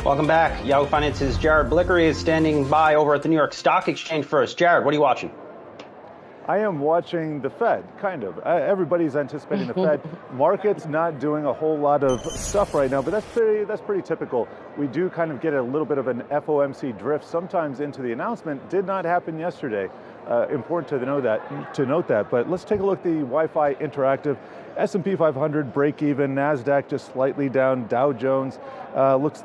Welcome back. Yahoo Finance's Jared Blikre is standing by over at the New York Stock Exchange for us. Jared, what are you watching? I am watching the Fed, kind of. Everybody's anticipating the Fed. Market's not doing a whole lot of stuff right now, but that's pretty typical. We do kind of get a little bit of an FOMC drift sometimes into the announcement. Did not happen yesterday. Important to note that. But let's take a look at the Wi-Fi Interactive. S&P 500 break even, NASDAQ just slightly down, Dow Jones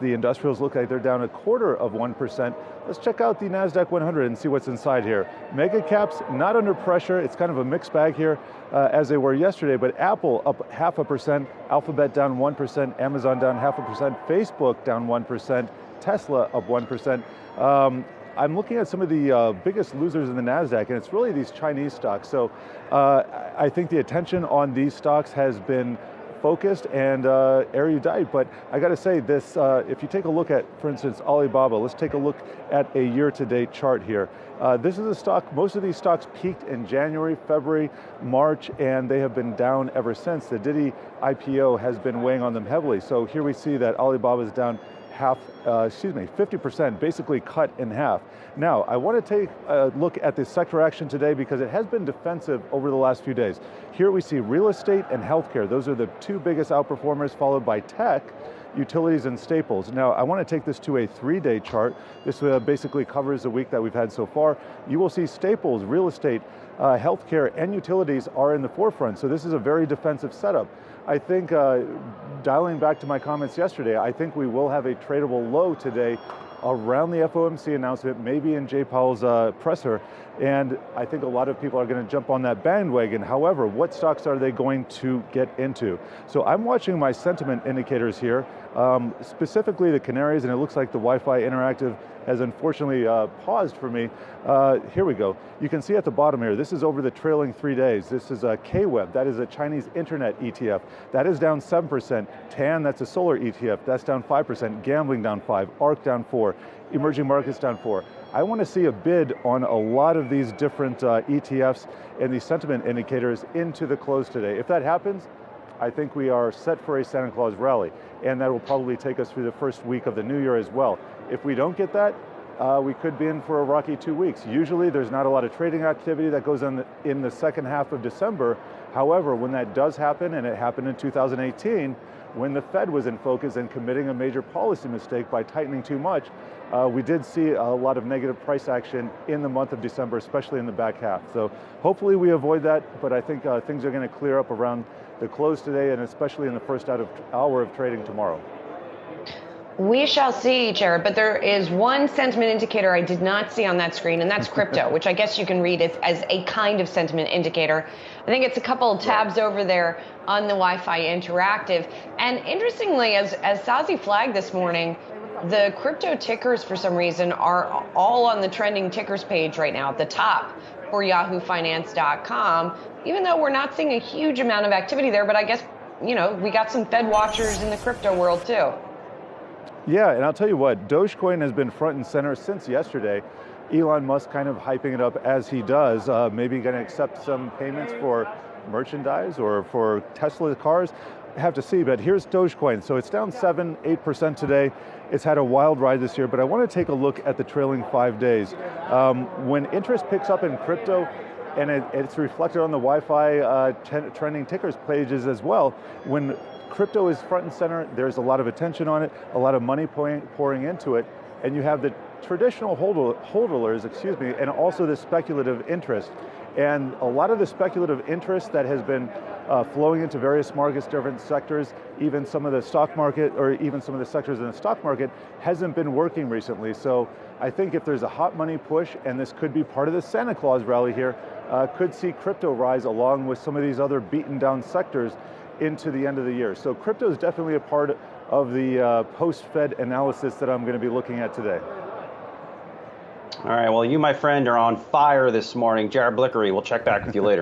the industrials look like they're down 0.25%. Let's check out the NASDAQ 100 and see what's inside here. Mega caps not under pressure. It's kind of a mixed bag here as they were yesterday, but Apple up 0.5%, Alphabet down 1%, Amazon down 0.5%, Facebook down 1%, Tesla up 1%. I'm looking at some of the biggest losers in the NASDAQ, and it's really these Chinese stocks. So I think the attention on these stocks has been focused and erudite, but I got to say this, if you take a look at, for instance, Alibaba, let's take a look at a year-to-date chart here. This is a stock, most of these stocks peaked in January, February, March, and they have been down ever since. The Didi IPO has been weighing on them heavily. So here we see that Alibaba is down 50%, basically cut in half. Now, I want to take a look at the sector action today because it has been defensive over the last few days. Here we see real estate and healthcare. Those are the two biggest outperformers, followed by tech, utilities, and staples. Now, I want to take this to a 3-day chart. This basically covers the week that we've had so far. You will see staples, real estate, healthcare, and utilities are in the forefront. So this is a very defensive setup. I think, dialing back to my comments yesterday, I think we will have a tradable low today around the FOMC announcement, maybe in Jay Powell's presser, and I think a lot of people are going to jump on that bandwagon. However, what stocks are they going to get into? So I'm watching my sentiment indicators here, specifically the canaries, and it looks like the Wi-Fi Interactive has unfortunately paused for me. Here we go. You can see at the bottom here, this is over the trailing 3 days. This is a KWEB, that is a Chinese internet ETF. That is down 7%. TAN, that's a solar ETF, that's down 5%. Gambling down 5%, ARK down 4%, emerging markets down 4%. I want to see a bid on a lot of these different ETFs and these sentiment indicators into the close today. If that happens, I think we are set for a Santa Claus rally, and that will probably take us through the first week of the new year as well. If we don't get that, we could be in for a rocky 2 weeks. Usually there's not a lot of trading activity that goes on in the second half of December. However, when that does happen, and it happened in 2018, when the Fed was in focus and committing a major policy mistake by tightening too much, we did see a lot of negative price action in the month of December, especially in the back half. So hopefully we avoid that, but I think things are going to clear up around the close today, and especially in the first hour of trading tomorrow. We shall see, Jared, but there is one sentiment indicator I did not see on that screen, and that's crypto, which I guess you can read as a kind of sentiment indicator. I think it's a couple of tabs over there on the Wi-Fi Interactive. And interestingly, as Sazi flagged this morning, the crypto tickers, for some reason, are all on the trending tickers page right now at the top for yahoofinance.com, even though we're not seeing a huge amount of activity there. But I guess, we got some Fed watchers in the crypto world, too. Yeah, and I'll tell you what, Dogecoin has been front and center since yesterday. Elon Musk kind of hyping it up as he does, maybe going to accept some payments for merchandise or for Tesla cars. Have to see, but here's Dogecoin. So it's down 7-8% today. It's had a wild ride this year, but I want to take a look at the trailing 5 days. When interest picks up in crypto, and it's reflected on the Wi-Fi trending tickers pages as well, when crypto is front and center, there's a lot of attention on it, a lot of money pouring into it, and you have the traditional hodlers, and also the speculative interest. And a lot of the speculative interest that has been flowing into various markets, different sectors, even some of the stock market, or even some of the sectors in the stock market, hasn't been working recently. So I think if there's a hot money push, and this could be part of the Santa Claus rally here, could see crypto rise along with some of these other beaten down sectors into the end of the year. So crypto is definitely a part of the post-Fed analysis that I'm going to be looking at today. All right, well, you, my friend, are on fire this morning. Jared Blikre, we'll check back with you later.